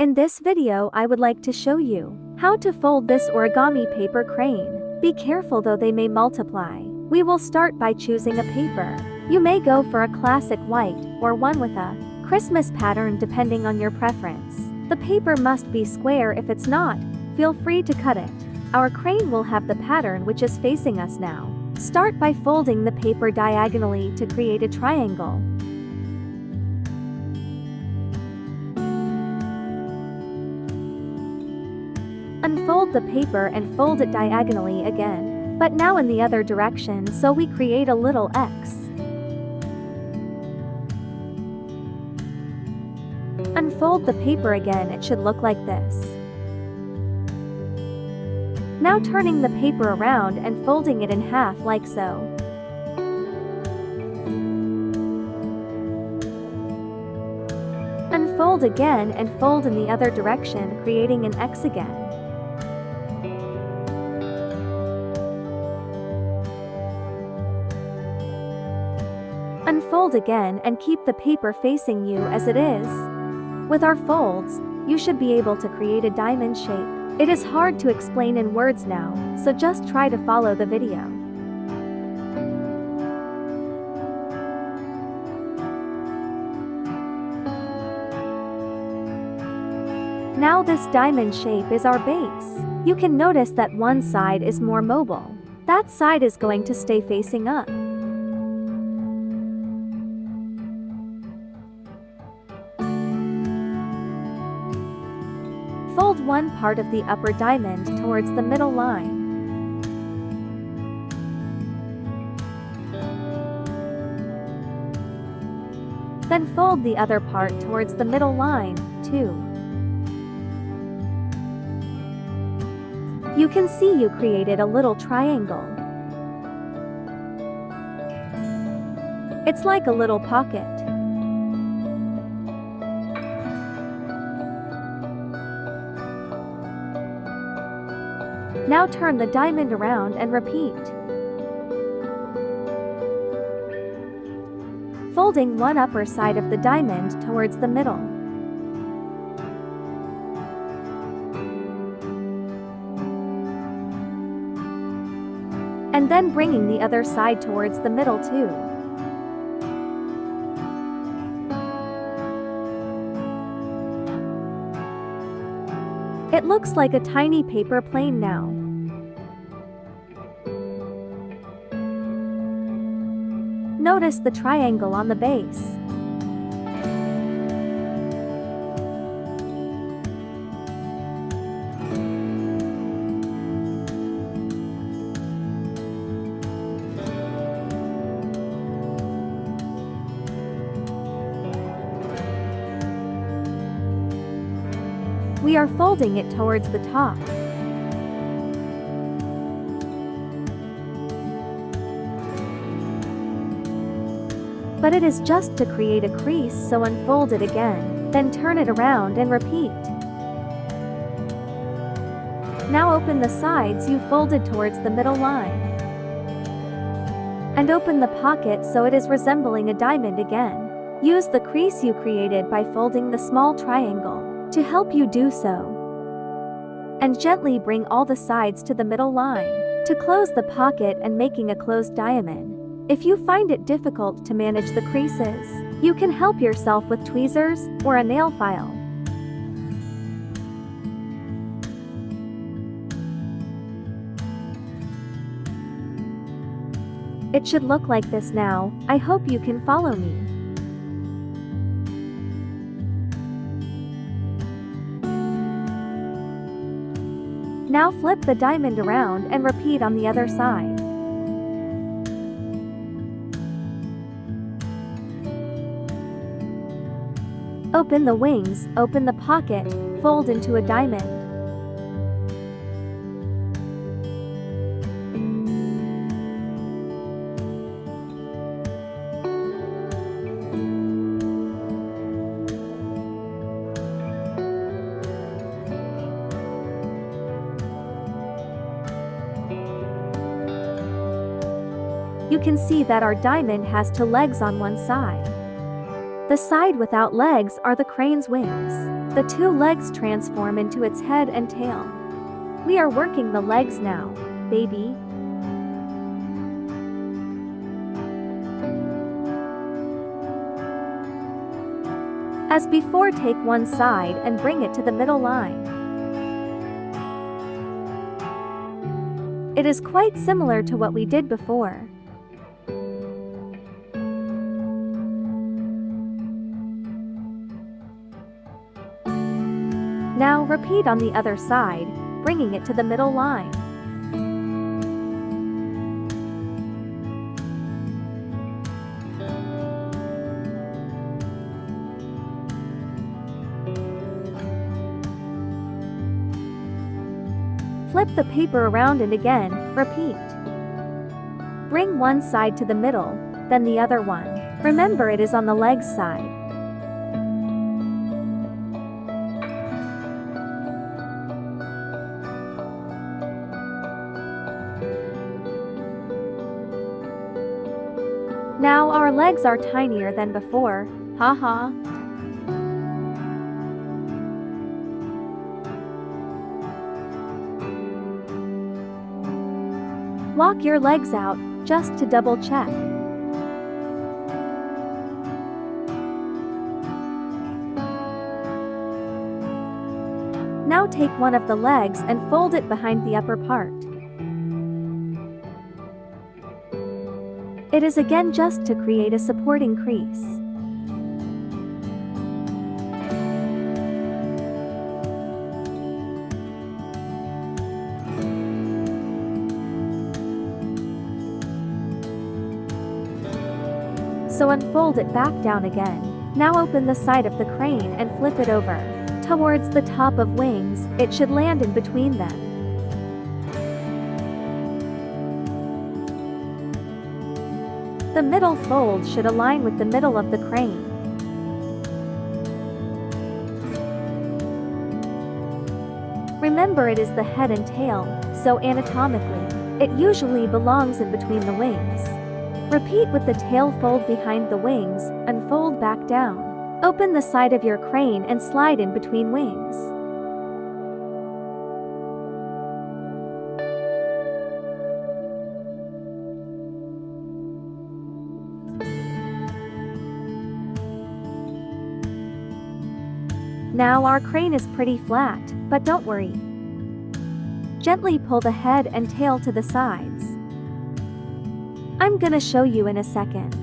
In this video I would like to show you how to fold this origami paper crane. Be careful though, they may multiply. We will start by choosing a paper. You may go for a classic white or one with a Christmas pattern depending on your preference. The paper must be square. If it's not, feel free to cut it. Our crane will have the pattern which is facing us now. Start by folding the paper diagonally to create a triangle. Unfold the paper and fold it diagonally again, but now in the other direction, so we create a little X. Unfold the paper again, it should look like this. Now turning the paper around and folding it in half like so. Unfold again and fold in the other direction, creating an X again. Unfold again and keep the paper facing you as it is. With our folds, you should be able to create a diamond shape. It is hard to explain in words now, so just try to follow the video. Now this diamond shape is our base. You can notice that one side is more mobile. That side is going to stay facing up. Fold one part of the upper diamond towards the middle line. Then fold the other part towards the middle line, too. You can see you created a little triangle. It's like a little pocket. Now turn the diamond around and repeat. Folding one upper side of the diamond towards the middle. And then bringing the other side towards the middle too. It looks like a tiny paper plane now. Notice the triangle on the base. We are folding it towards the top. But it is just to create a crease, so unfold it again, then turn it around and repeat. Now open the sides you folded towards the middle line. And open the pocket so it is resembling a diamond again. Use the crease you created by folding the small triangle to help you do so. And gently bring all the sides to the middle line to close the pocket and making a closed diamond. If you find it difficult to manage the creases, you can help yourself with tweezers or a nail file. It should look like this now. I hope you can follow me. Now flip the diamond around and repeat on the other side. Open the wings, open the pocket, fold into a diamond. You can see that our diamond has two legs on one side. The side without legs are the crane's wings. The two legs transform into its head and tail. We are working the legs now, baby. As before, take one side and bring it to the middle line. It is quite similar to what we did before. Now repeat on the other side, bringing it to the middle line. Flip the paper around and again, repeat. Bring one side to the middle, then the other one. Remember, it is on the legs side. Now our legs are tinier than before, haha. Walk your legs out, just to double check. Now take one of the legs and fold it behind the upper part. It is again just to create a supporting crease. So unfold it back down again. Now open the side of the crane and flip it over. Towards the top of wings, it should land in between them. The middle fold should align with the middle of the crane. Remember, it is the head and tail, so anatomically, it usually belongs in between the wings. Repeat with the tail fold behind the wings, unfold back down. Open the side of your crane and slide in between wings. Now our crane is pretty flat, but don't worry. Gently pull the head and tail to the sides. I'm gonna show you in a second.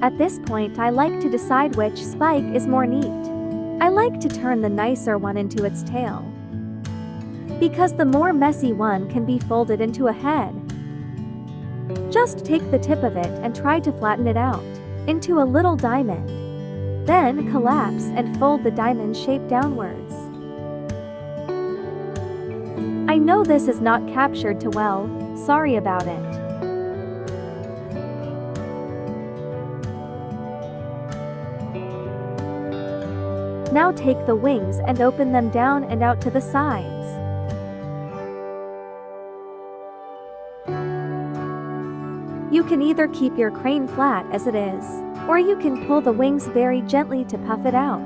At this point, I like to decide which spike is more neat. I like to turn the nicer one into its tail, because the more messy one can be folded into a head. Just take the tip of it and try to flatten it out into a little diamond. Then collapse and fold the diamond shape downwards. I know this is not captured too well, sorry about it. Now take the wings and open them down and out to the sides. You can either keep your crane flat as it is, or you can pull the wings very gently to puff it out.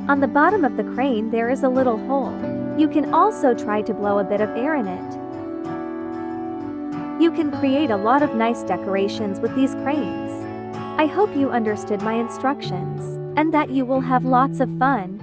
On the bottom of the crane there is a little hole. You can also try to blow a bit of air in it. You can create a lot of nice decorations with these cranes. I hope you understood my instructions, and that you will have lots of fun.